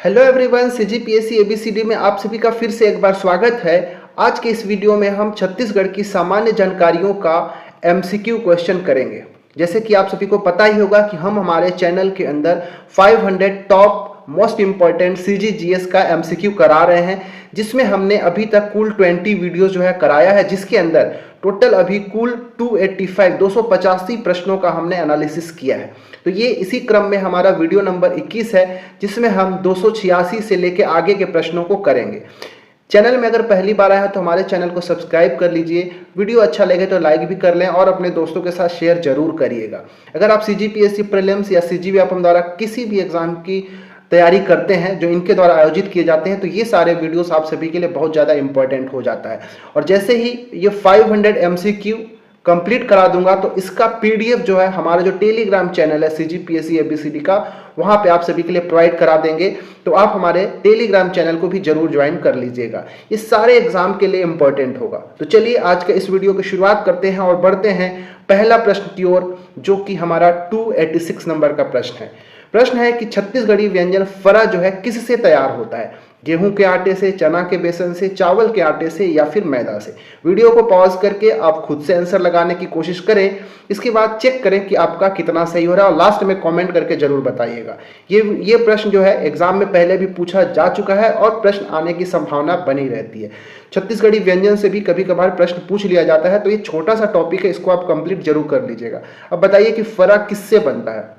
Hello everyone, CGPSC ABCD में आप सभी का फिर से एक बार स्वागत है। आज के इस वीडियो में हम छत्तीसगढ़ की सामान्य जानकारियों का एमसीक्यू क्वेश्चन करेंगे। जैसे कि आप सभी को पता ही होगा कि हम हमारे चैनल के अंदर 500 टॉप मोस्ट इंपॉर्टेंट सीजीजीएस का एमसीक्यू करा रहे हैं, जिसमें हमने अभी तक कुल 20 वीडियो जो है कराया है, जिसके अंदर टोटल अभी कुल 285 प्रश्नों का हमने एनालिसिस किया है। तो ये इसी क्रम में हमारा वीडियो नंबर 21 है, जिसमें हम 286 से लेके आगे के प्रश्नों को करेंगे। चैनल में अगर पहली बार आया है तो हमारे चैनल को सब्सक्राइब कर लीजिए, वीडियो अच्छा लगे तो लाइक भी कर लें और अपने दोस्तों के साथ शेयर जरूर करिएगा। अगर आप सीजीपीएससी प्रीलिम्स या सीजीव्यापम द्वारा किसी भी एग्जाम की तैयारी करते हैं जो इनके द्वारा आयोजित किए जाते हैं, तो ये सारे वीडियोस आप सभी के लिए बहुत ज़्यादा इंपॉर्टेंट हो जाता है। और जैसे ही ये 500 एमसीक्यू कंप्लीट करा दूंगा तो इसका पीडीएफ जो है हमारा जो टेलीग्राम चैनल है सीजीपीएससी एबीसीडी का, वहां पे आप सभी के लिए प्रोवाइड करा देंगे। तो आप हमारे टेलीग्राम चैनल को भी जरूर ज्वाइन कर लीजिएगा, ये सारे एग्जाम के लिए इंपॉर्टेंट होगा। तो चलिए आज के इस वीडियो की शुरुआत करते हैं और बढ़ते हैं पहला प्रश्न की ओर, जो कि हमारा 286 नंबर का प्रश्न है। प्रश्न है कि छत्तीसगढ़ी व्यंजन फरा जो है किससे तैयार होता है? गेहूं के आटे से, चना के बेसन से, चावल के आटे से या फिर मैदा से? वीडियो को पॉज करके आप खुद से आंसर लगाने की कोशिश करें, इसके बाद चेक करें कि आपका कितना सही हो रहा है और लास्ट में कमेंट करके जरूर बताइएगा। ये प्रश्न जो है एग्जाम में पहले भी पूछा जा चुका है और प्रश्न आने की संभावना बनी रहती है। छत्तीसगढ़ी व्यंजन से भी कभी कभार प्रश्न पूछ लिया जाता है, तो ये छोटा सा टॉपिक है, इसको आप कंप्लीट जरूर कर लीजिएगा। अब बताइए कि फरा किससे बनता है?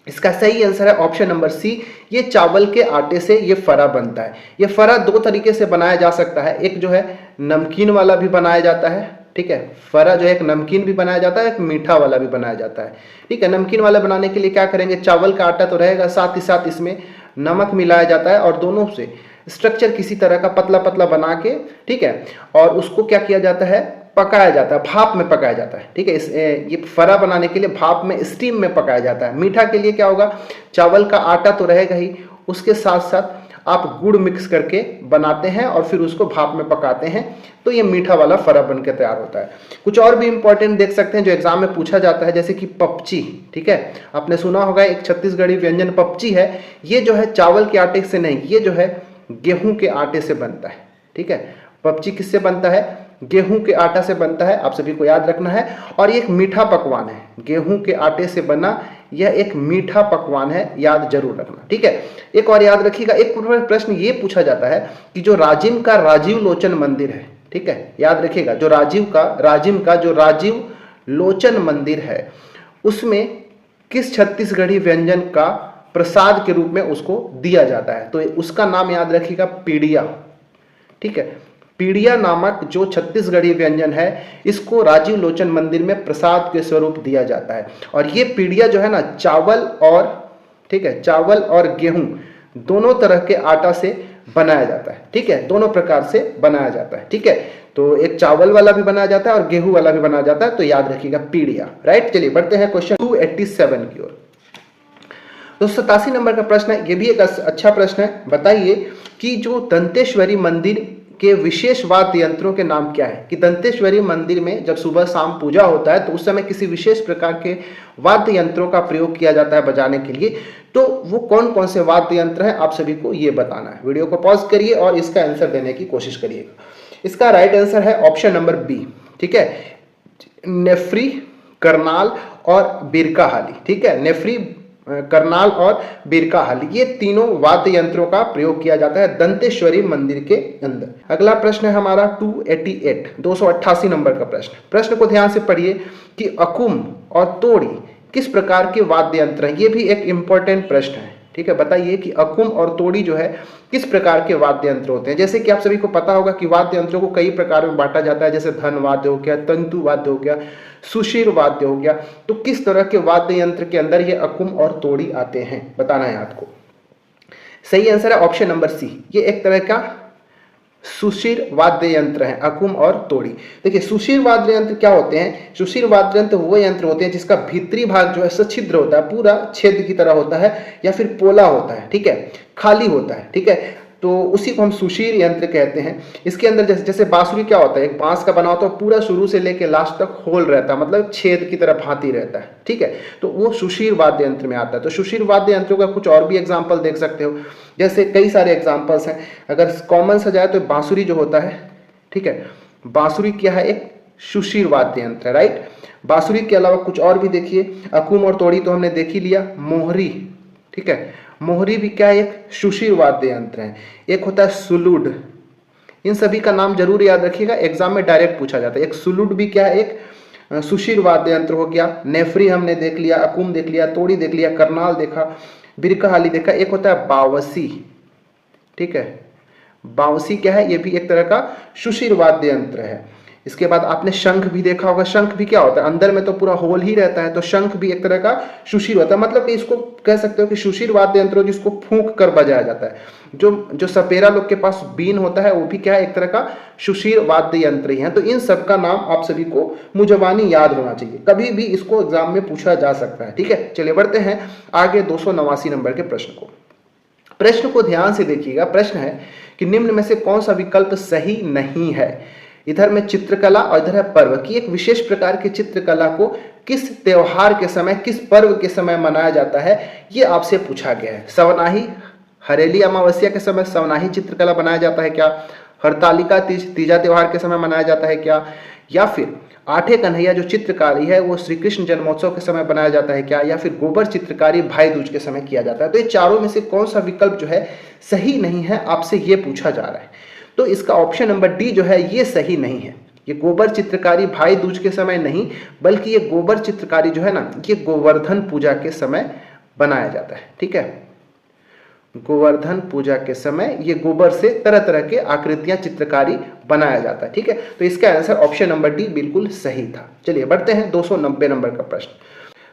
इसका सही आंसर है ऑप्शन नंबर सी, ये चावल के आटे से ये फरा बनता है। ये फरा दो तरीके से बनाया जा सकता है, एक जो है नमकीन वाला भी बनाया जाता है, ठीक है। फरा जो है एक नमकीन भी बनाया जाता है, एक मीठा वाला भी बनाया जाता है, ठीक है। नमकीन वाला बनाने के लिए क्या करेंगे, चावल का आटा तो रहेगा, साथ ही साथ इसमें नमक मिलाया जाता है और दोनों से स्ट्रक्चर किसी तरह का पतला पतला बना के, ठीक है, और उसको क्या किया जाता है, पकाया जाता है, भाप में पकाया जाता है, ठीक है। ये फरा बनाने के लिए भाप में, स्टीम में पकाया जाता है। मीठा के लिए क्या होगा, चावल का आटा तो रहेगा ही, उसके साथ साथ आप गुड़ मिक्स करके बनाते हैं और फिर उसको भाप में पकाते हैं, तो ये मीठा वाला फरा बन के तैयार होता है। कुछ और भी इंपॉर्टेंट देख सकते हैं जो एग्जाम में पूछा जाता है, जैसे कि पपची, ठीक है। आपने सुना होगा एक छत्तीसगढ़ी व्यंजन पपची है। ये जो है चावल के आटे से नहीं, ये जो है गेहूं के आटे से बनता है, ठीक है। पपची किससे बनता है? गेहूं के आटा से बनता है, आप सभी को याद रखना है। और ये एक मीठा पकवान है, गेहूं के आटे से बना यह एक मीठा पकवान है, याद जरूर रखना, ठीक है। एक और याद रखिएगा, एक प्रश्न ये पूछा जाता है कि जो राजिम का राजीव लोचन मंदिर है, ठीक है, याद रखिएगा, जो राजिम का जो राजीव लोचन मंदिर है, उसमें किस छत्तीसगढ़ी व्यंजन का प्रसाद के रूप में उसको दिया जाता है? तो उसका नाम याद रखिएगा, पीड़िया, ठीक है। पीड़िया नामक जो छत्तीसगढ़ी व्यंजन है, इसको राजीव लोचन मंदिर में प्रसाद के स्वरूप दिया जाता है। और ये पीड़िया जो है ना, चावल और, ठीक है, चावल और गेहूं दोनों तरह के आटा से बनाया जाता है, ठीक है, दोनों प्रकार से बनाया जाता है, ठीक है। तो एक चावल वाला भी बनाया जाता है और गेहूं वाला भी बनाया जाता है, तो याद रखिएगा पीड़िया, राइट। चलिए बढ़ते हैं क्वेश्चन 287 की ओर। 287 नंबर का प्रश्न है, ये भी एक अच्छा प्रश्न है। बताइए कि जो दंतेश्वरी मंदिर के विशेष वाद्य यंत्रों के नाम क्या है? कि दंतेश्वरी मंदिर में जब सुबह शाम पूजा होता है तो उस समय किसी विशेष प्रकार के वाद्य यंत्रों का प्रयोग किया जाता है बजाने के लिए, तो वो कौन कौन से वाद्य यंत्र हैं, आप सभी को ये बताना है। वीडियो को पॉज करिए और इसका आंसर देने की कोशिश करिएगा। इसका राइट आंसर है ऑप्शन नंबर बी, ठीक है, नेफ्री, करनाल और बिरकाहाली, ठीक है। नेफ्री, करनाल और बिरकाहाली, ये तीनों वाद्य यंत्रों का प्रयोग किया जाता है दंतेश्वरी मंदिर के अंदर। अगला प्रश्न है हमारा 288 नंबर का प्रश्न को ध्यान से पढ़िए कि अकुम और तोड़ी किस प्रकार के वाद्य यंत्र हैं? ये भी एक इंपॉर्टेंट प्रश्न है, ठीक है। बताइए कि अकुम और तोड़ी जो है किस प्रकार के वाद्य यंत्र होते हैं? जैसे कि आप सभी को पता होगा कि वाद्य यंत्रों को कई प्रकार में बांटा जाता है, जैसे धन वाद्य हो गया, तंतु वाद्य हो गया, सुशीर वाद्य हो गया। तो किस तरह के वाद्य यंत्र के अंदर ये अकुम और तोड़ी आते हैं, बताना है आपको। सही आंसर है ऑप्शन नंबर सी, ये एक तरह का सुशीर वाद्य यंत्र है, अकुम और तोड़ी। देखिए सुशीर वाद्य यंत्र क्या होते हैं? सुशीर वाद्य यंत्र वो यंत्र होते हैं जिसका भीतरी भाग जो है सछिद्र होता है, पूरा छेद की तरह होता है या फिर पोला होता है, ठीक है, खाली होता है, ठीक है। तो उसी को हम सुशीर यंत्र कहते हैं। इसके अंदर जैसे जैसे बांसुरी क्या होता है, एक बांस का बना होता है, पूरा शुरू से लेके लास्ट तक होल रहता है, मतलब छेद की तरह भांति रहता है, ठीक है। तो वो सुशीर वाद्य यंत्र में आता है। तो सुशीर वाद्य यंत्रों का कुछ और भी एग्जाम्पल देख सकते हो, जैसे कई सारे एग्जाम्पल्स हैं। अगर कॉमन से जाए तो बांसुरी जो होता है, ठीक है, बांसुरी क्या है, एक सुशीर वाद्य यंत्र है, राइट। बांसुरी के अलावा कुछ और भी देखिए, अकुम और तोड़ी तो हमने देख ही लिया। मोहरी, ठीक है, मोहरी भी क्या है, एक सुशीर वाद्य यंत्र है। एक होता है सुलुड, इन सभी का नाम जरूर याद रखिएगा, एग्जाम में डायरेक्ट पूछा जाता है। एक सुलुड भी क्या है, एक सुशीर वाद्य यंत्र हो गया। नेफ्री हमने देख लिया, अकुम देख लिया, तोड़ी देख लिया, करनाल देखा, बिरकाहाली देखा। एक होता है बावसी, ठीक है, बावसी क्या है, ये भी एक तरह का सुशीर वाद्य यंत्र है। इसके बाद आपने शंख भी देखा होगा। शंख भी क्या होता है, अंदर में तो पूरा होल ही रहता है, तो शंख भी एक तरह का सुशीर होता है। मतलब कि इसको कह सकते हो कि सुशीर वाद्य यंत्र जिसको फूंक कर बजाया जाता है। जो सपेरा लोग के पास बीन होता है वो भी क्या है, एक तरह का सुशीर वाद्य यंत्र ही है। तो इन सब का नाम आप सभी को मुजबानी याद होना चाहिए, कभी भी इसको एग्जाम में पूछा जा सकता है, ठीक है। चलिए बढ़ते हैं आगे 289 नंबर के प्रश्न को। प्रश्न को ध्यान से देखिएगा। प्रश्न है कि निम्न में से कौन सा विकल्प सही नहीं है। इधर में चित्रकला और इधर है पर्व की एक विशेष प्रकार की चित्रकला को किस त्योहार के समय, किस पर्व के समय मनाया जाता है, ये आपसे पूछा गया है। सवनाही हरेली अमावस्या के समय सवनाही चित्रकला बनाया जाता है क्या, हरतालिका तीज तीजा त्योहार के समय मनाया जाता है क्या, या फिर आठे कन्हैया जो चित्रकारी है वो श्री कृष्ण जन्मोत्सव के समय बनाया जाता है क्या, या फिर गोबर चित्रकारी भाई दूज के समय किया जाता है। तो ये चारों में से कौन सा विकल्प जो है सही नहीं है, आपसे ये पूछा जा रहा है। तो इसका ऑप्शन नंबर डी जो है ये सही नहीं है। ये गोबर चित्रकारी भाई दूज के समय नहीं, बल्कि ये गोबर चित्रकारी जो है ना, ये गोवर्धन पूजा के समय बनाया जाता है, ठीक है। गोवर्धन पूजा के समय ये गोबर से तरह तरह के आकृतियां चित्रकारी बनाया जाता है, ठीक है। तो इसका आंसर ऑप्शन नंबर डी बिल्कुल सही था। चलिए बढ़ते हैं 290 नंबर का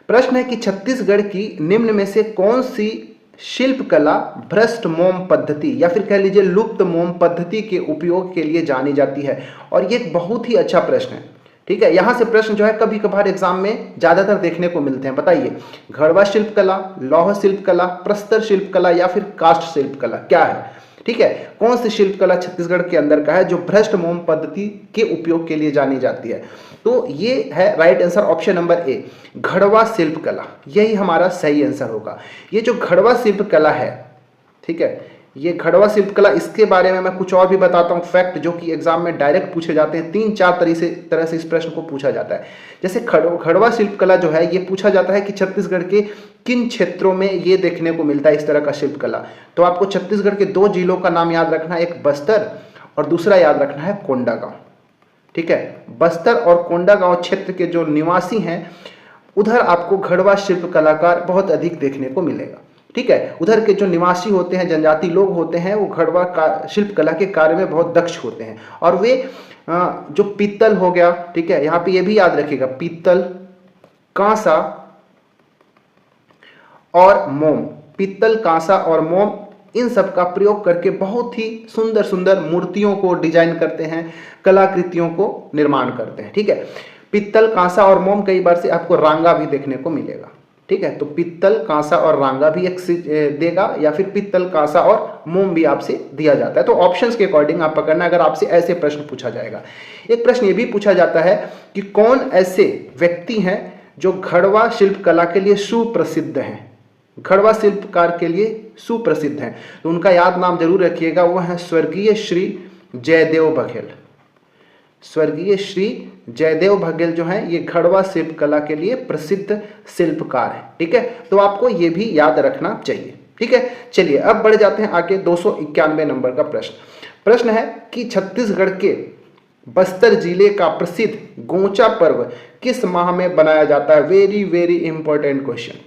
प्रश्न है कि छत्तीसगढ़ की निम्न में से कौन सी शिल्पकला भ्रष्ट मोम पद्धति या फिर कह लीजिए लुप्त मोम पद्धति के उपयोग के लिए जानी जाती है। और ये एक बहुत ही अच्छा प्रश्न है, ठीक है। यहाँ से प्रश्न जो है कभी कभार एग्जाम में ज्यादातर देखने को मिलते हैं। बताइए, घड़वा शिल्पकला, लौह शिल्पकला, प्रस्तर शिल्पकला या फिर काष्ठ शिल्पकला क्या है, ठीक है। कौन सी शिल्पकला छत्तीसगढ़ के अंदर का है जो भ्रष्ट मोम पद्धति के उपयोग के लिए जानी जाती है। तो ये है right answer option number A, Ghadwa शिल्पकला, यही हमारा सही आंसर होगा। ये जो घड़वा शिल्पकला है, ठीक है, ये घड़वा शिल्पकला, इसके बारे में मैं कुछ और भी बताता हूँ फैक्ट जो कि एग्जाम में डायरेक्ट पूछे जाते हैं। 3-4 तरह से इस प्रश्न को पूछा जाता है। जैसे घड़वा शिल्पकला जो है ये पूछा जाता है कि छत्तीसगढ़ के किन क्षेत्रों में ये देखने को मिलता है इस तरह का शिल्पकला। तो आपको छत्तीसगढ़ के 2 जिलों का नाम याद रखना है, एक बस्तर और दूसरा याद रखना है कोंडागांव, ठीक है। बस्तर और कोंडागांव क्षेत्र के जो निवासी हैं उधर आपको घड़वा शिल्प कलाकार बहुत अधिक देखने को मिलेगा, ठीक है। उधर के जो निवासी होते हैं, जनजाति लोग होते हैं, वो घड़वा का शिल्प कला के कार्य में बहुत दक्ष होते हैं। और वे जो पीतल हो गया, ठीक है, यहाँ पे ये भी याद रखिएगा, पीतल, कांसा और मोम, पीतल, कांसा और मोम, इन सब का प्रयोग करके बहुत ही सुंदर सुंदर मूर्तियों को डिजाइन करते हैं, कलाकृतियों को निर्माण करते हैं, ठीक है। पित्तल, कांसा और मोम, कई बार से आपको रांगा भी देखने को मिलेगा, ठीक है। तो पित्तल, कांसा और रांगा भी एक देगा, या फिर पित्तल, कांसा और मोम भी आपसे दिया जाता है। तो ऑप्शंस के अकॉर्डिंग आप पकड़ना अगर आपसे ऐसे प्रश्न पूछा जाएगा। एक प्रश्न ये भी पूछा जाता है कि कौन ऐसे व्यक्ति हैं जो घड़वा शिल्प कला के लिए सुप्रसिद्ध हैं, घड़वा शिल्पकार के लिए सुप्रसिद्ध हैं। तो उनका याद नाम जरूर रखिएगा, वो है स्वर्गीय श्री जयदेव बघेल। स्वर्गीय श्री जयदेव बघेल जो है ये घड़वा शिल्प कला के लिए प्रसिद्ध शिल्पकार है, ठीक है। तो आपको ये भी याद रखना चाहिए, ठीक है। चलिए अब बढ़ जाते हैं आगे 291 नंबर का प्रश्न है कि छत्तीसगढ़ के बस्तर जिले का प्रसिद्ध गोंचा पर्व किस माह में बनाया जाता है। Very very important question.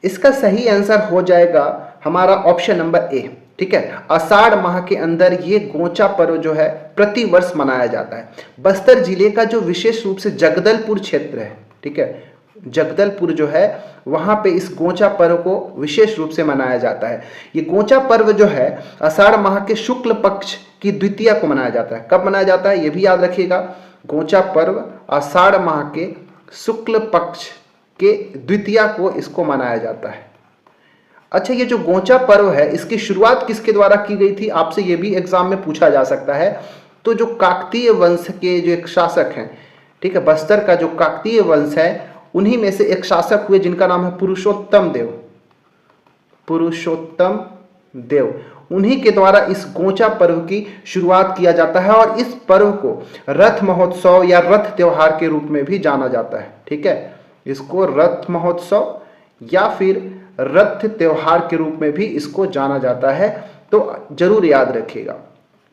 इसका सही आंसर हो जाएगा हमारा ऑप्शन नंबर ए, ठीक है। आषाढ़ माह के अंदर ये गोंचा पर्व जो है प्रति वर्ष मनाया जाता है। बस्तर जिले का जो विशेष रूप से जगदलपुर क्षेत्र है, ठीक है, जगदलपुर जो है वहां पे इस गोंचा पर्व को विशेष रूप से मनाया जाता है। ये गोंचा पर्व जो है आषाढ़ माह के शुक्ल पक्ष की द्वितीया को मनाया जाता है। कब मनाया जाता है ये भी याद रखिएगा, गोंचा पर्व आषाढ़ माह के शुक्ल पक्ष के द्वितीया को इसको मनाया जाता है। अच्छा, ये जो गोंचा पर्व है इसकी शुरुआत किसके द्वारा की गई थी, आपसे ये भी एग्जाम में पूछा जा सकता है। तो जो काकतीय वंश के जो एक शासक हैं, ठीक है, बस्तर का जो काकतीय वंश है उन्हीं में से एक शासक हुए जिनका नाम है पुरुषोत्तम देव। पुरुषोत्तम देव, उन्हीं के द्वारा इस गोंचा पर्व की शुरुआत किया जाता है और इस पर्व को रथ महोत्सव या रथ त्योहार के रूप में भी जाना जाता है। ठीक है, इसको रथ महोत्सव या फिर रथ त्योहार के रूप में भी इसको जाना जाता है, तो जरूर याद रखिएगा।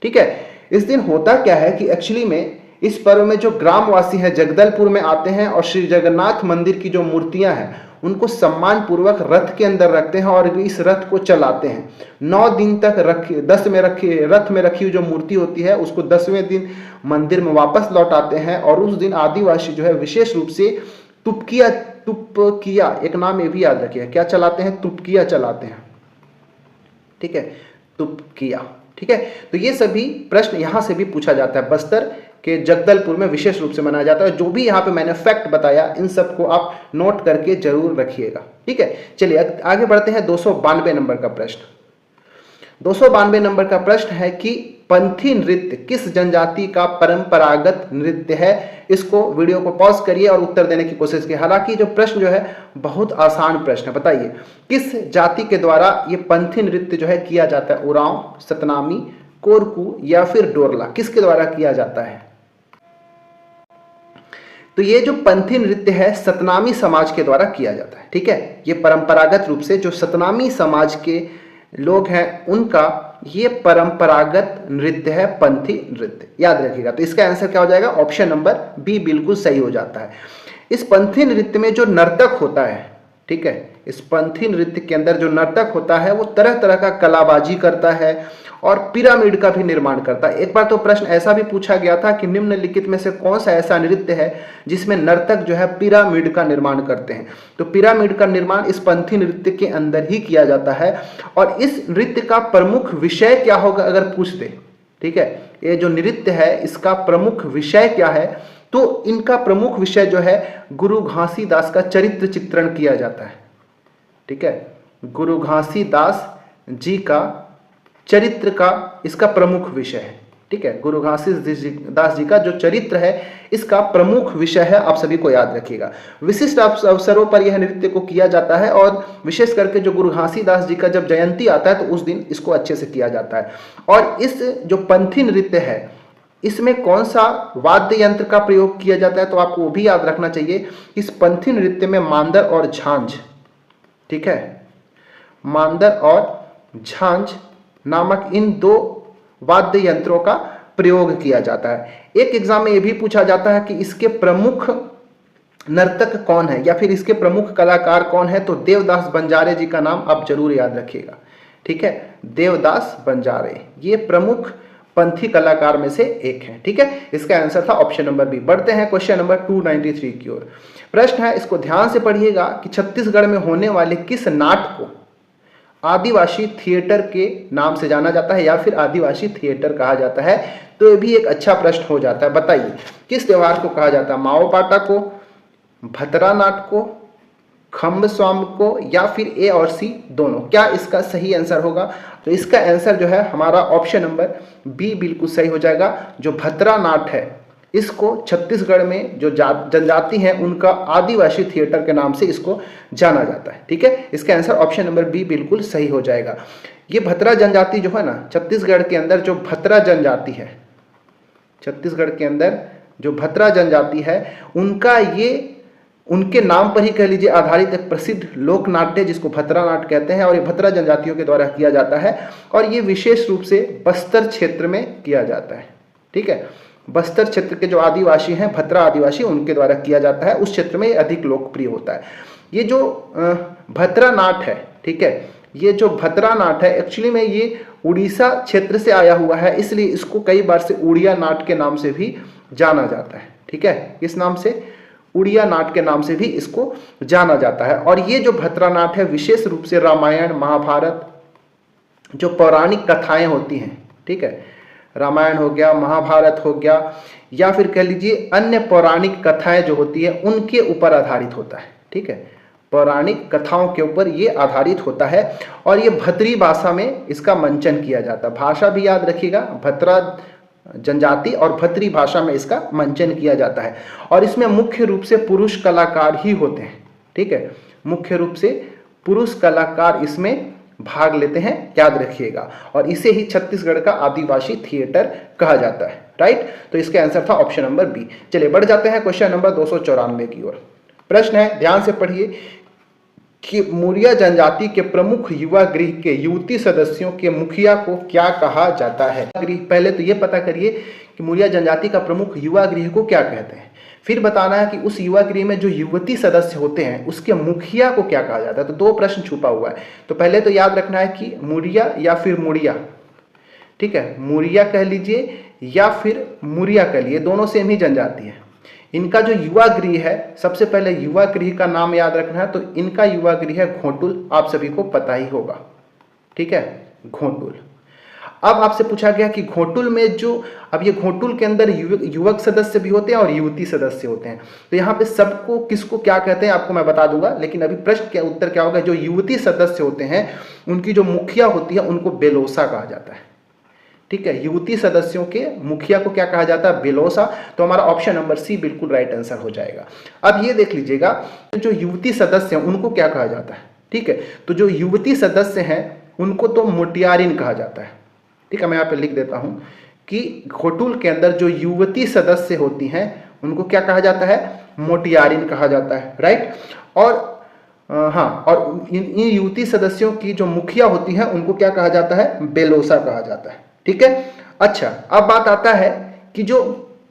ठीक है, इस दिन होता क्या है कि एक्चुअली में इस पर्व में जो ग्रामवासी हैं जगदलपुर में आते हैं और श्री जगन्नाथ मंदिर की जो मूर्तियां हैं उनको सम्मान पूर्वक रथ के अंदर रखते हैं और इस रथ को चलाते हैं। 9 दिन तक रथ में रखी हुई जो मूर्ति होती है उसको 10वें दिन मंदिर में वापस लौटाते हैं और उस दिन आदिवासी जो है विशेष रूप से तुपकिया, एक नाम ये भी याद रखिए, क्या चलाते हैं, तुपकिया चलाते हैं। ठीक है, तुपकिया। ठीक है, तो ये सभी प्रश्न यहां से भी पूछा जाता है। बस्तर के जगदलपुर में विशेष रूप से मनाया जाता है। जो भी यहाँ पे मैंने फैक्ट बताया इन सबको आप नोट करके जरूर रखिएगा। ठीक है, चलिए आगे बढ़ते हैं। 292 नंबर का प्रश्न। 292 नंबर का प्रश्न है कि पंथी नृत्य किस जनजाति का परंपरागत नृत्य है। इसको वीडियो को पॉज करिए और उत्तर देने की कोशिश कीजिए। हालांकि जो प्रश्न जो है बहुत आसान प्रश्न है। बताइए किस जाति के द्वारा ये पंथी नृत्य जो है किया जाता है। उरांव, सतनामी, कोरकू या फिर डोरला, किसके द्वारा किया जाता है। तो ये जो पंथी नृत्य है सतनामी समाज के द्वारा किया जाता है। ठीक है, ये परंपरागत रूप से जो सतनामी समाज के लोग हैं उनका ये परंपरागत नृत्य है पंथी नृत्य, याद रखिएगा। तो इसका आंसर क्या हो जाएगा, ऑप्शन नंबर बी बिल्कुल सही हो जाता है। इस पंथी नृत्य में जो नर्तक होता है, ठीक है, इस पंथी नृत्य के अंदर जो नर्तक होता है वो तरह तरह का कलाबाजी करता है और पिरामिड का भी निर्माण करता है। एक बार तो प्रश्न ऐसा भी पूछा गया था कि निम्नलिखित में से कौन सा ऐसा नृत्य है जिसमें नर्तक जो है पिरामिड का निर्माण करते हैं। तो पिरामिड का निर्माण इस पंथी नृत्य के अंदर ही किया जाता है। और इस नृत्य का प्रमुख विषय क्या होगा अगर पूछ दे, ठीक है, ये जो नृत्य है इसका प्रमुख विषय क्या है, तो इनका प्रमुख विषय जो है गुरु घासीदास का चरित्र चित्रण किया जाता है। ठीक है, गुरु घासीदास जी का चरित्र का इसका प्रमुख विषय है। ठीक है, गुरु घासीदास जी का जो चरित्र है इसका प्रमुख विषय है, आप सभी को याद रखिएगा। विशिष्ट अवसरों पर यह नृत्य को किया जाता है और विशेष करके जो गुरु घासीदास जी का जब जयंती आता है तो उस दिन इसको अच्छे से किया जाता है। और इस जो पंथी नृत्य है इसमें कौन सा वाद्य यंत्र का प्रयोग किया जाता है, तो आपको वो भी याद रखना चाहिए। इस पंथी नृत्य में मांदर और झांझ, ठीक है, मांदर और झांझ नामक इन 2 वाद्य यंत्रों का प्रयोग किया जाता है। एक एग्जाम में यह भी पूछा जाता है कि इसके प्रमुख नर्तक कौन है या फिर इसके प्रमुख कलाकार कौन है, तो देवदास बंजारे जी का नाम आप जरूर याद रखिएगा। ठीक है, देवदास बंजारे ये प्रमुख पंथी कलाकार में से एक है। ठीक है, इसका आंसर था ऑप्शन नंबर बी। बढ़ते हैं क्वेश्चन नंबर 293 की ओर। प्रश्न है, इसको ध्यान से पढ़िएगा कि छत्तीसगढ़ में होने वाले किस नाट्य को आदिवासी थिएटर के नाम से जाना जाता है या फिर आदिवासी थिएटर कहा जाता है। तो ये भी एक अच्छा प्रश्न हो जाता है। बताइए किस त्योहार को कहा जाता है, माओ पाटा को, भतरा नाट को, खम्ब स्वाम को या फिर ए और सी दोनों। क्या इसका सही आंसर होगा, तो इसका आंसर जो है हमारा ऑप्शन नंबर बी बिल्कुल सही हो जाएगा। जो भतरा नाट है इसको छत्तीसगढ़ में जो जनजाति है उनका आदिवासी थिएटर के नाम से इसको जाना जाता है। ठीक है, इसका आंसर ऑप्शन नंबर बी बिल्कुल सही हो जाएगा। ये भतरा जनजाति जो है ना, छत्तीसगढ़ के अंदर जो भतरा जनजाति है, छत्तीसगढ़ के अंदर जो भतरा जनजाति है उनका ये उनके नाम पर ही कह लीजिए आधारित एक प्रसिद्ध लोक नाट्य जिसको भतरा नाट्य कहते हैं और ये भतरा जनजातियों के द्वारा किया जाता है और ये विशेष रूप से बस्तर क्षेत्र में किया जाता है। ठीक है, बस्तर क्षेत्र के जो आदिवासी हैं, भतरा आदिवासी, उनके द्वारा किया जाता है, उस क्षेत्र में अधिक लोकप्रिय होता है। ये जो भतरा नाट है, ठीक है, ये जो भतरा नाट है एक्चुअली में ये उड़ीसा क्षेत्र से आया हुआ है, इसलिए इसको कई बार से उड़िया नाट के नाम से भी जाना जाता है। ठीक है, इस नाम से उड़िया नाट के नाम से भी इसको जाना जाता है। और ये जो भतरा नाट है विशेष रूप से रामायण, महाभारत, जो पौराणिक कथाएं होती हैं, ठीक है, रामायण हो गया, महाभारत हो गया या फिर कह लीजिए अन्य पौराणिक कथाएं जो होती है उनके ऊपर आधारित होता है। ठीक है, पौराणिक कथाओं के ऊपर ये आधारित होता है और ये भतरी भाषा में इसका मंचन किया जाता है। भाषा भी याद रखिएगा, भतरा जनजाति और भतरी भाषा में इसका मंचन किया जाता है और इसमें मुख्य रूप से पुरुष कलाकार ही होते हैं। ठीक है, मुख्य रूप से पुरुष कलाकार इसमें भाग लेते हैं, याद रखिएगा, और इसे ही छत्तीसगढ़ का आदिवासी थिएटर कहा जाता है। राइट, तो इसका आंसर था ऑप्शन नंबर बी। चलिए बढ़ जाते हैं क्वेश्चन नंबर 294 की ओर। प्रश्न है, ध्यान से पढ़िए कि मुरिया जनजाति के प्रमुख युवा गृह के युवती सदस्यों के मुखिया को क्या कहा जाता है। पहले तो ये पता करिए कि मुरिया जनजाति का प्रमुख युवा गृह को क्या कहते हैं, फिर बताना है कि उस युवा गृह में जो युवती सदस्य होते हैं उसके मुखिया को क्या कहा जाता है। तो दो प्रश्न छुपा हुआ है। तो पहले तो याद रखना है कि मुरिया या फिर मुड़िया। ठीक है, मुरिया कह लीजिए या फिर मुरिया कह लीजिए, दोनों सेम ही जनजाति है। इनका जो युवा गृह है, सबसे पहले युवा गृह का नाम याद रखना है। तो इनका युवा गृह है घोटुल, आप सभी को पता ही होगा। ठीक है, घोटुल। अब आपसे पूछा गया कि घोटुल में जो, अब ये घोटुल के अंदर युवक सदस्य भी होते हैं और युवती सदस्य होते हैं। तो यहाँ पे सबको किसको क्या कहते हैं आपको मैं बता दूंगा, लेकिन अभी प्रश्न के उत्तर क्या होगा। जो युवती सदस्य होते हैं उनकी जो मुखिया होती है उनको बेलोसा कहा जाता है। ठीक है, युवती सदस्यों के मुखिया को क्या कहा जाता है, बेलोसा। तो हमारा ऑप्शन नंबर सी बिल्कुल राइट आंसर हो जाएगा। अब ये देख लीजिएगा, जो युवती सदस्य हैं उनको क्या कहा जाता है। ठीक है, तो जो युवती सदस्य हैं उनको तो मोटियारिन कहा जाता है। ठीक है, मैं यहाँ पे लिख देता हूँ कि घोटुल के अंदर जो युवती सदस्य होती हैं उनको क्या कहा जाता है, मोटियारिन कहा जाता है। राइट, और हाँ, और इन युवती सदस्यों की जो मुखिया होती हैं उनको क्या कहा जाता है, बेलोसा कहा जाता है। ठीक है, अच्छा, अब बात आता है कि जो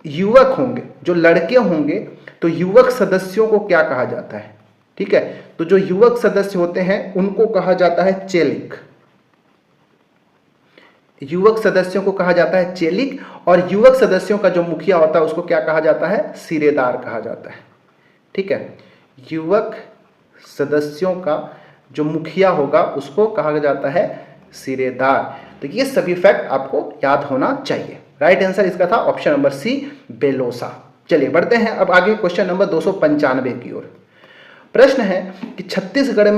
युवक होंगे, जो लड़के होंगे, तो युवक सदस्यों को क्या कहा जाता है। ठीक है, तो जो युवक सदस्य होते हैं उनको कहा जाता है चेलिक। युवक सदस्यों को कहा जाता है चेलिक, और युवक सदस्यों का जो मुखिया होता है उसको क्या कहा जाता है, सिरेदार कहा जाता है। ठीक है, युवक सदस्यों का जो मुखिया होगा उसको कहा जाता है सिरेदार। तो ये सभी फैक्ट आपको याद होना चाहिए। राइट आंसर इसका था ऑप्शन नंबर सी, बेलोसा। चलिए बढ़ते हैं अब आगे क्वेश्चन नंबर 295 की ओर। प्रश्न है कि छत्तीसगढ़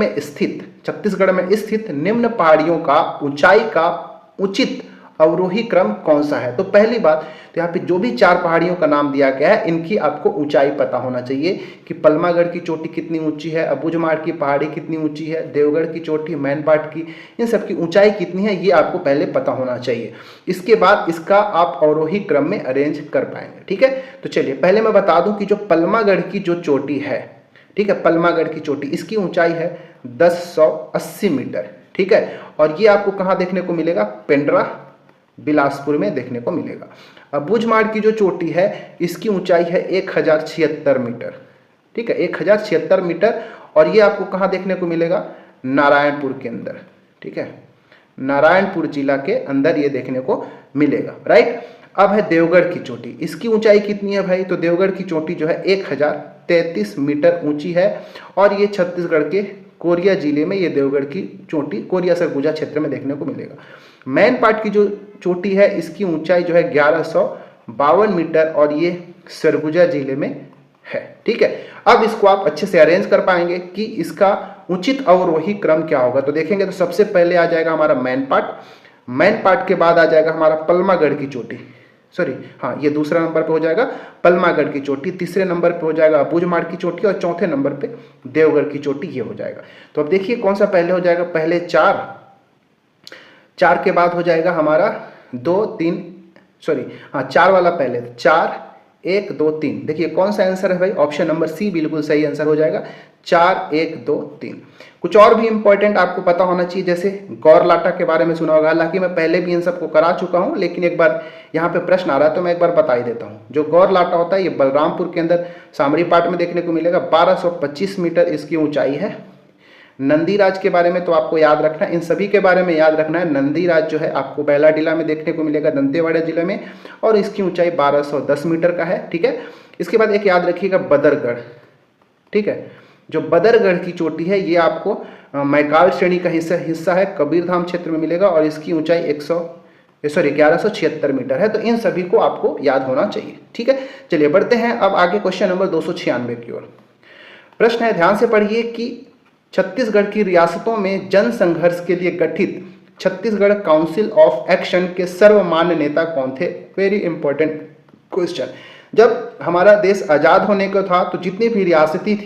में स्थित निम्न पहाड़ियों का ऊंचाई का उचित अवरोही क्रम कौन सा है। तो पहली बात, तो यहाँ पे जो भी 4 पहाड़ियों का नाम दिया गया है इनकी आपको ऊंचाई पता होना चाहिए कि पलमागढ़ की चोटी कितनी ऊंची है, अबूझमाड़ की पहाड़ी कितनी ऊंची है, देवगढ़ की चोटी, मैनपाट की, इन सब की ऊंचाई कितनी है ये आपको पहले पता होना चाहिए। इसके बाद इसका आप अवरोही क्रम में अरेंज कर पाएंगे। ठीक है, तो चलिए पहले मैं बता दूं कि जो पलमागढ़ की जो चोटी है, ठीक है, पलमागढ़ की चोटी, इसकी ऊंचाई है 1080 मीटर। ठीक है, और ये आपको कहाँ देखने को मिलेगा, पेंड्रा बिलासपुर में देखने को मिलेगा। अबूझमाड़ की जो चोटी है इसकी ऊंचाई है 1076 मीटर। ठीक है, 1076 मीटर, और ये आपको कहाँ देखने को मिलेगा, नारायणपुर के अंदर। ठीक है, नारायणपुर जिला के अंदर ये देखने को मिलेगा। राइट, अब है देवगढ़ की चोटी, इसकी ऊंचाई कितनी है भाई, तो देवगढ़ की चोटी जो है 1033 मीटर ऊंची है, और ये छत्तीसगढ़ के कोरिया जिले में ये देवगढ़ की चोटी कोरिया सरगुजा क्षेत्र में देखने को मिलेगा। मैनपाट की जो चोटी है इसकी ऊंचाई जो है 1152 मीटर, और ये सरगुजा जिले में है। ठीक है, अब इसको आप अच्छे से अरेंज कर पाएंगे कि इसका उचित अवरोही क्रम क्या होगा। तो देखेंगे तो सबसे पहले आ जाएगा हमारा मैनपाट के बाद आ जाएगा हमारा पलमागढ़ की चोटी, सॉरी हाँ, ये दूसरा नंबर पे हो जाएगा पलमागढ़ की चोटी, तीसरे नंबर पे हो जाएगा अबूझमाड़ की चोटी, और चौथे नंबर पे देवगढ़ की चोटी ये हो जाएगा। तो अब देखिए कौन सा पहले हो जाएगा, पहले 4 के बाद हो जाएगा हमारा 2 3, सॉरी हाँ 4 वाला पहले, 4 1 2 3। देखिए कौन सा आंसर है भाई, ऑप्शन नंबर सी बिल्कुल सही आंसर हो जाएगा, 4 1 2 3। कुछ और भी इंपॉर्टेंट आपको पता होना चाहिए, जैसे गौर लाटा के बारे में सुना होगा, हालांकि मैं पहले भी इन सबको करा चुका हूं, लेकिन एक बार यहाँ पे प्रश्न आ रहा है तो मैं एक बार बता ही देता हूँ। जो गौर लाटा होता है ये बलरामपुर के अंदर सामरी पाट में देखने को मिलेगा, 1225 मीटर इसकी ऊंचाई है। नंदीराज के बारे में तो आपको याद रखना है, इन सभी के बारे में याद रखना है। नंदीराज जो है आपको बैलाडीला में देखने को मिलेगा, दंतेवाड़ा जिले में, और इसकी ऊंचाई 1210 मीटर का है। ठीक है, इसके बाद एक याद रखिएगा बदरगढ़। ठीक है, जो बदरगढ़ की चोटी है ये आपको मैकाल श्रेणी का हिस्सा है, कबीरधाम क्षेत्र में मिलेगा, और इसकी ऊंचाई 1176 मीटर है। तो इन सभी को आपको याद होना चाहिए। ठीक है, चलिए बढ़ते हैं अब आगे क्वेश्चन नंबर 296 की ओर। प्रश्न है, ध्यान से पढ़िए कि छत्तीसगढ़ की रियासतों में जन संघर्ष के लिए गठित छत्तीसगढ़ काउंसिल ऑफ एक्शन के सर्वमान्य नेता कौन थे? Very important question. जब हमारा देश आज़ाद होने को था तो जितनी भी रियासतें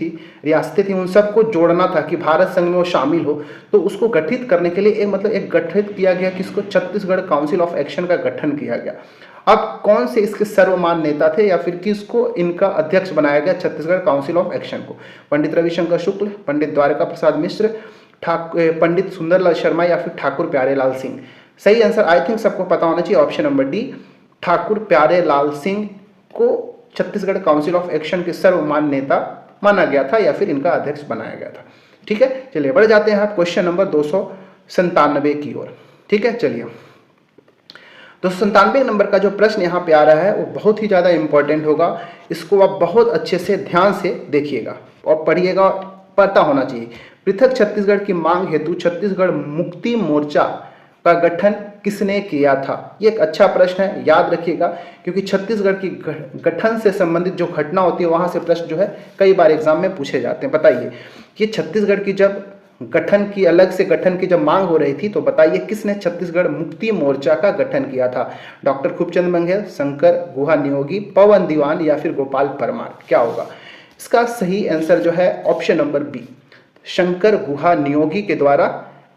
थी उन सबको जोड़ना था कि भारत संघ में वो शामिल हो, तो उसको गठित करने के लिए एक गठित किया गया, किसको? छत्तीसगढ़ काउंसिल ऑफ एक्शन का गठन किया गया। अब कौन से इसके सर्वमान्य नेता थे या फिर किसको इनका अध्यक्ष बनाया गया छत्तीसगढ़ काउंसिल ऑफ एक्शन को? पंडित रविशंकर शुक्ल, पंडित द्वारका प्रसाद मिश्र, पंडित सुंदरलाल शर्मा या फिर ठाकुर प्यारेलाल सिंह? सही आंसर आई थिंक सबको पता होना चाहिए, option number D, Thakur Pyarelal Singh को छत्तीसगढ़ काउंसिल ऑफ एक्शन के सर्वमान्य नेता माना गया था या फिर इनका अध्यक्ष बनाया गया था। ठीक है, चलिए बढ़ जाते हैं आप क्वेश्चन नंबर 297 की ओर। ठीक है, चलिए 297 नंबर का जो प्रश्न यहाँ पे आ रहा है वो बहुत ही ज़्यादा इंपॉर्टेंट होगा। इसको आप बहुत अच्छे से ध्यान से देखिएगा और पढ़िएगा, पता होना चाहिए। पृथक छत्तीसगढ़ की मांग हेतु छत्तीसगढ़ मुक्ति मोर्चा का गठन किसने किया था? ये एक अच्छा प्रश्न है, याद रखिएगा, क्योंकि छत्तीसगढ़ की गठन से संबंधित जो घटना होती है वहां से प्रश्न जो है कई बार एग्जाम में पूछे जाते हैं। बताइए, ये छत्तीसगढ़ की जब अलग से गठन की जब मांग हो रही थी तो बताइए किसने छत्तीसगढ़ मुक्ति मोर्चा का गठन किया था? डॉक्टर खूबचंद बघेल, शंकर गुहा नियोगी, पवन दीवान या फिर गोपाल परमार? क्या होगा इसका सही आंसर? जो है ऑप्शन नंबर बी, शंकर गुहा नियोगी के द्वारा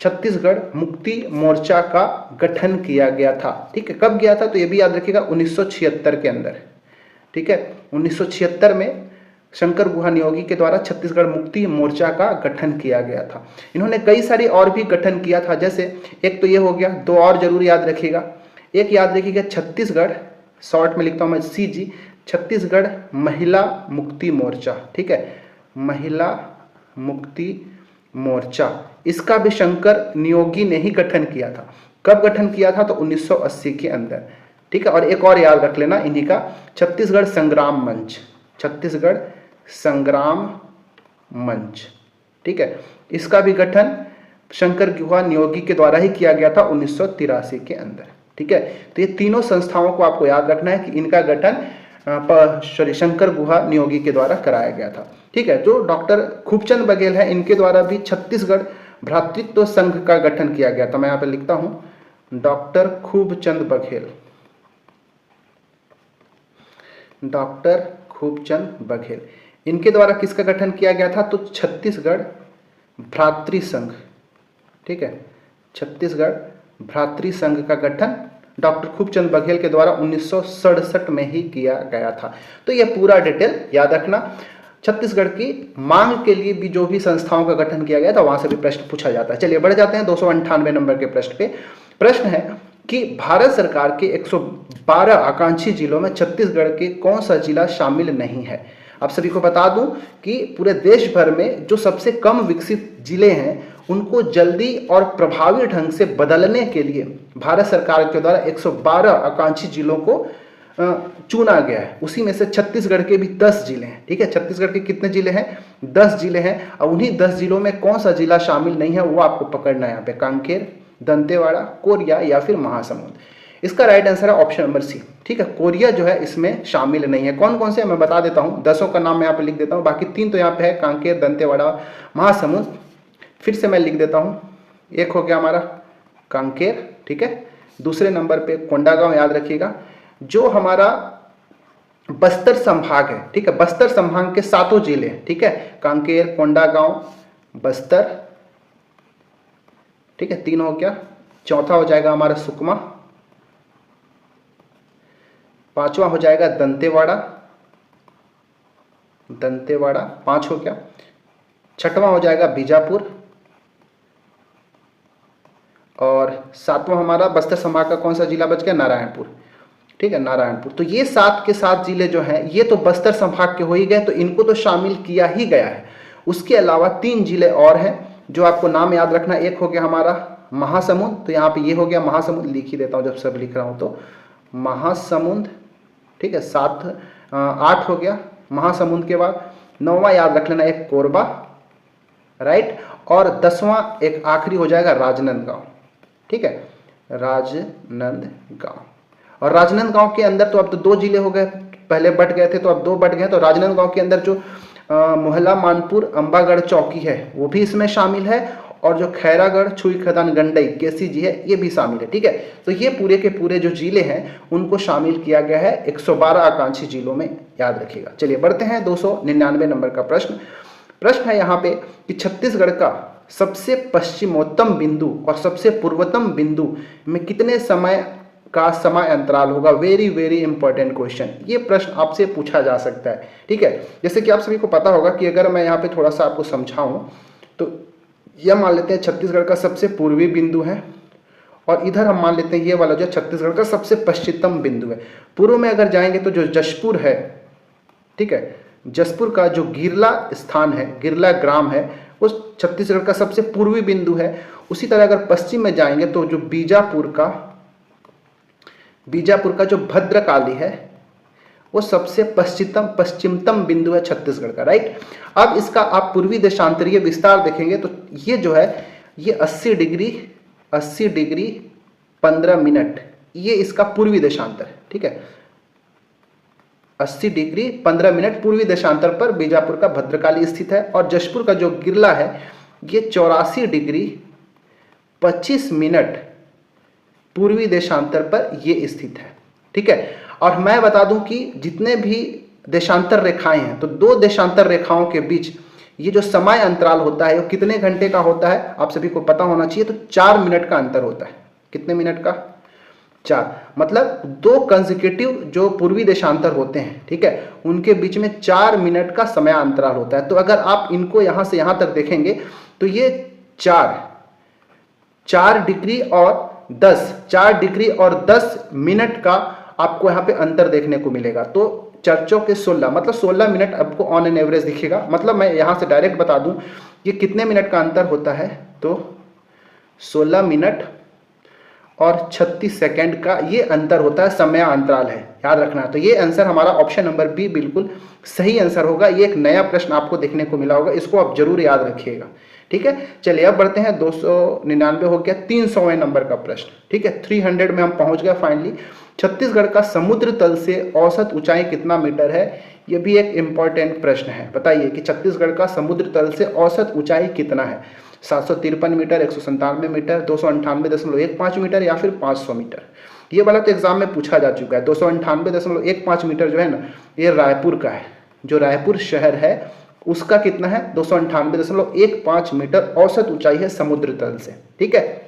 छत्तीसगढ़ मुक्ति मोर्चा का गठन किया गया था। ठीक है, कब गया था? तो ये भी याद रखिएगा 1976 के अंदर। ठीक है, 1976 में शंकर गुहा नियोगी के द्वारा छत्तीसगढ़ मुक्ति मोर्चा का गठन किया गया था। इन्होंने कई सारी और भी गठन किया था, जैसे एक तो ये हो गया, दो और जरूर याद रखिएगा। एक याद रखिएगा छत्तीसगढ़, शॉर्ट में लिखता हूं मैं CG, छत्तीसगढ़ महिला मुक्ति मोर्चा। ठीक है, महिला मुक्ति मोर्चा, इसका भी शंकर नियोगी ने ही गठन किया था। कब गठन किया था? तो 1980 के अंदर। ठीक है, और एक और याद रख लेना इन्हीं का, छत्तीसगढ़ संग्राम मंच, छत्तीसगढ़ संग्राम मंच। ठीक है, इसका भी गठन शंकर गुहा नियोगी के द्वारा ही किया गया था 1983 के अंदर। ठीक है, तो ये तीनों संस्थाओं को आपको याद रखना है कि इनका गठन शंकर गुहा नियोगी के द्वारा कराया गया था। ठीक है, जो डॉक्टर खूबचंद बघेल है इनके द्वारा भी छत्तीसगढ़ भ्रातृत्व संघ का गठन किया गया था। मैं यहाँ पे लिखता हूं डॉक्टर खूबचंद बघेल, डॉक्टर खूबचंद बघेल, इनके द्वारा किसका गठन किया गया था? तो छत्तीसगढ़ भ्रातृ संघ। ठीक है, छत्तीसगढ़ भ्रातृ संघ का गठन डॉक्टर खूबचंद बघेल के द्वारा 1967 में ही किया गया था। तो यह पूरा डिटेल याद रखना। छत्तीसगढ़ की मांग के लिए भी जो भी संस्थाओं का गठन किया गया था वहां से भी प्रश्न पूछा जाता है। चलिए बढ़ जाते हैं 298 नंबर के प्रश्न पे। प्रश्न है कि भारत सरकार के 112 आकांक्षी जिलों में छत्तीसगढ़ के कौन सा जिला शामिल नहीं है? आप सभी को बता दूं कि पूरे देश भर में जो सबसे कम विकसित जिले हैं उनको जल्दी और प्रभावी ढंग से बदलने के लिए भारत सरकार के द्वारा 112 आकांक्षी जिलों को चुना गया है। उसी में से छत्तीसगढ़ के भी 10 जिले हैं। ठीक है, छत्तीसगढ़ के कितने जिले हैं? 10 जिले हैं। और उन्हीं 10 जिलों में कौन सा जिला शामिल नहीं है वो आपको पकड़ना है यहाँ पे, कांकेर, दंतेवाड़ा, कोरिया या फिर महासमुंद। इसका राइट आंसर है ऑप्शन नंबर सी। ठीक है, कोरिया जो है इसमें शामिल नहीं है। कौन कौन से मैं बता देता हूँ, 10 का नाम मैं यहाँ पे लिख देता हूँ, बाकी 3 तो यहाँ पे है, कांकेर, दंतेवाड़ा, महासमुंद। फिर से मैं लिख देता हूँ, एक हो गया हमारा कांकेर। ठीक है, दूसरे नंबर पे कोंडागांव, याद रखिएगा, जो हमारा बस्तर संभाग है। ठीक है, बस्तर संभाग के 7 जिले। ठीक है, कांकेर, कोंडागांव, बस्तर। ठीक है, 3 हो गया। चौथा हो जाएगा हमारा सुकमा, 5वां हो जाएगा दंतेवाड़ा, 5 हो गया। 6वां हो जाएगा बीजापुर और 7वां हमारा बस्तर संभाग का कौन सा जिला बच गया? नारायणपुर। ठीक है, नारायणपुर। तो ये 7 के 7 जिले जो हैं ये तो बस्तर संभाग के हो ही गए, तो इनको तो शामिल किया ही गया है। उसके अलावा 3 जिले और हैं जो आपको नाम याद रखना। एक हो गया हमारा महासमुंद, तो यहाँ पे ये हो गया महासमुंद, लिख ही देता हूँ जब सब लिख रहा हूँ तो महासमुंद। ठीक है, 8 हो गया महासमुंद के बाद। 9वां याद रख लेना एक कोरबा, राइट। और 10वां एक आखिरी हो जाएगा राजनांदगांव। ठीक है, राजनांदगांव। और राजनांदगांव के अंदर तो अब तो 2 जिले हो गए, पहले बट गए थे तो अब 2 बट गए। तो राजनांदगांव के अंदर जो मोहला मानपुर अंबागढ़ चौकी है वो भी इसमें शामिल है, और जो खैरागढ़ छुई खदान गंडई केसी जी है ये भी शामिल है। ठीक है, तो ये पूरे के पूरे जो जिले हैं उनको शामिल किया गया है 112 आकांक्षी जिलों में, याद रखिएगा। चलिए बढ़ते हैं 299 नंबर का प्रश्न है यहाँ पे कि छत्तीसगढ़ का सबसे पश्चिमोत्तम बिंदु और सबसे पूर्वोत्तम बिंदु में कितने समय का समय अंतराल होगा। वेरी वेरी इंपॉर्टेंट क्वेश्चन, ये प्रश्न आपसे पूछा जा सकता है। ठीक है, जैसे कि आप सभी को पता होगा कि अगर मैं यहाँ पे थोड़ा सा आपको समझाऊं तो यह मान लेते हैं छत्तीसगढ़ का सबसे पूर्वी बिंदु है, और इधर हम मान लेते हैं ये वाला जो छत्तीसगढ़ का सबसे पश्चिमतम बिंदु है। पूर्व में अगर जाएंगे तो जो जशपुर है, ठीक है, जशपुर का जो गिरला स्थान है, गिरला ग्राम है, वो छत्तीसगढ़ का सबसे पूर्वी बिंदु है। उसी तरह अगर पश्चिम में जाएंगे तो जो बीजापुर का जो भद्रकाली है वो सबसे पश्चिमतम बिंदु है छत्तीसगढ़ का। राइट, अब इसका आप पूर्वी देशांतरीय विस्तार देखेंगे तो ये जो है ये 80 डिग्री 15 मिनट, ये इसका पूर्वी देशांतर है। ठीक है, 80 डिग्री 15 मिनट पूर्वी देशांतर पर बीजापुर का भद्रकाली स्थित है, और जशपुर का जो गिरला है ये 84 डिग्री 25 मिनट पूर्वी देशांतर पर ये स्थित है। ठीक है, और मैं बता दूं कि जितने भी देशांतर रेखाएं हैं तो दो देशांतर रेखाओं के बीच ये जो समय अंतराल होता है वो कितने घंटे का होता है आप सभी को पता होना चाहिए। तो 4 मिनट का अंतर होता है। कितने मिनट का? 4, मतलब दो कंसेक्यूटिव जो पूर्वी देशांतर होते हैं, ठीक है, उनके बीच में 4 मिनट का समय अंतराल होता है। तो अगर आप इनको यहां से यहां तक देखेंगे तो ये 4 डिग्री और 10 मिनट का आपको यहाँ पे अंतर देखने को मिलेगा। तो चर्चों के 16 मतलब 16 मिनट आपको ऑन एन एवरेज दिखेगा। मतलब मैं यहाँ से डायरेक्ट बता दूं ये कितने मिनट का अंतर होता है, तो 16 मिनट और 36 सेकंड का ये अंतर होता है, समय अंतराल है, याद रखना। तो ये आंसर हमारा ऑप्शन नंबर बी बिल्कुल सही आंसर होगा। ये एक नया प्रश्न आपको देखने को मिला होगा, इसको आप जरूर याद रखिएगा। ठीक है, चलिए अब बढ़ते हैं 299 हो गया 300वें नंबर का प्रश्न। ठीक है, 300 में हम पहुंच गए फाइनली। छत्तीसगढ़ का समुद्र तल से औसत ऊंचाई कितना मीटर है? यह भी एक इंपॉर्टेंट प्रश्न है। बताइए कि छत्तीसगढ़ का समुद्र तल से औसत ऊंचाई कितना है? 753 मीटर, 197 मीटर, 298.15 मीटर या फिर 500 मीटर। ये वाला तो एग्जाम में पूछा जा चुका है। 298.15 मीटर जो है ना, ये रायपुर का है। जो रायपुर शहर है उसका कितना है? 298.15 मीटर औसत ऊंचाई है समुद्र तल से। ठीक है,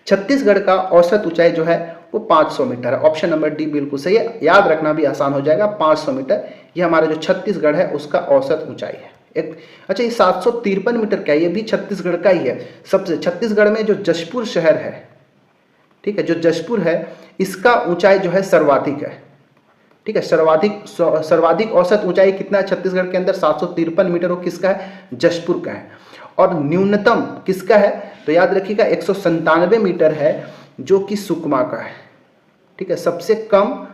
छत्तीसगढ़ का औसत ऊंचाई जो है वो 500 मीटर है। ऑप्शन नंबर डी बिल्कुल सही है, याद रखना भी आसान हो जाएगा। 500 मीटर ये हमारा जो छत्तीसगढ़ है उसका औसत ऊंचाई है। अच्छा, ये 753 मीटर क्या है? ये भी छत्तीसगढ़ का ही है। सबसे छत्तीसगढ़ में जो जशपुर शहर है, ठीक है, जो जशपुर है इसका ऊंचाई जो है सर्वाधिक है। ठीक है, सर्वाधिक औसत ऊंचाई कितना है छत्तीसगढ़ के अंदर? 753 मीटर। वो किसका है? जशपुर का है। और न्यूनतम किसका है? तो याद रखिएगा 197 मीटर है जो कि सुकमा का है। ठीक है, सबसे कम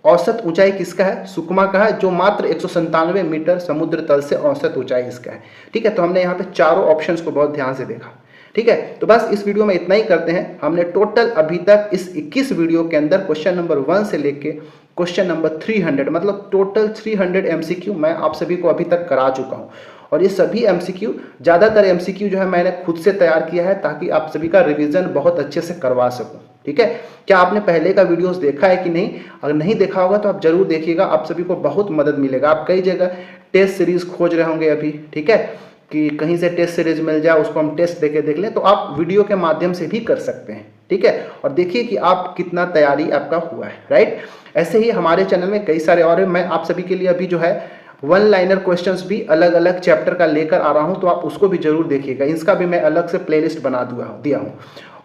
औसत ऊंचाई किसका है? सुकमा का है, जो मात्र 197 मीटर समुद्र तल से औसत ऊंचाई इसका है। ठीक है, तो हमने यहाँ पे चारों ऑप्शंस को बहुत ध्यान से देखा। ठीक है, तो बस इस वीडियो में इतना ही करते हैं। हमने टोटल अभी तक इस 21 वीडियो के अंदर क्वेश्चन नंबर 1 से लेके क्वेश्चन नंबर 300 मतलब टोटल 300 MCQ मैं आप सभी को अभी तक करा चुका हूँ। और ये सभी MCQ, ज़्यादातर MCQ जो है मैंने खुद से तैयार किया है ताकि आप सभी का रिवीजन बहुत अच्छे से करवा सकूं। ठीक है, क्या आपने पहले का वीडियोस देखा है कि नहीं? अगर नहीं देखा होगा तो आप जरूर देखिएगा, आप सभी को बहुत मदद मिलेगा। आप कई जगह टेस्ट सीरीज खोज रहे होंगे अभी, ठीक है, कि कहीं से टेस्ट सीरीज मिल जाए, उसको हम टेस्ट देके देख लें, तो आप वीडियो के माध्यम से भी कर सकते हैं। ठीक है, और देखिए कि आप कितना तैयारी आपका हुआ है। राइट, ऐसे ही हमारे चैनल में कई सारे और मैं आप सभी के लिए अभी जो है 1 लाइनर क्वेश्चंस भी अलग अलग चैप्टर का लेकर आ रहा हूं, तो आप उसको भी जरूर देखिएगा। इसका भी मैं अलग से प्लेलिस्ट बना दिया हूं।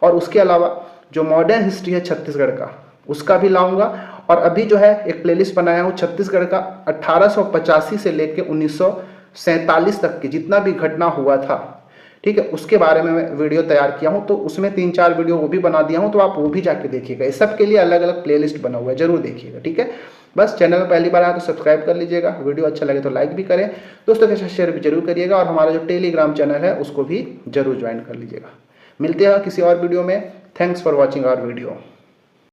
और उसके अलावा जो मॉडर्न हिस्ट्री है छत्तीसगढ़ का, उसका भी लाऊंगा। और अभी जो है एक प्लेलिस्ट बनाया हूं छत्तीसगढ़ का 1885 से लेकर 1947 तक की जितना भी घटना हुआ था, ठीक है, उसके बारे में मैं वीडियो तैयार किया हूं। तो उसमें 3-4 वीडियो वो भी बना दिया हूं, तो आप वो भी जाके देखिएगा। इस सब के लिए अलग अलग प्लेलिस्ट बना हुआ है, जरूर देखिएगा। ठीक है, बस चैनल में पहली बार आया तो सब्सक्राइब कर लीजिएगा, वीडियो अच्छा लगे तो लाइक भी करें, दोस्तों के साथ शेयर भी जरूर करिएगा, और हमारा जो टेलीग्राम चैनल है उसको भी जरूर ज्वाइन कर लीजिएगा। मिलते हैं किसी और वीडियो में। Thanks for watching our video.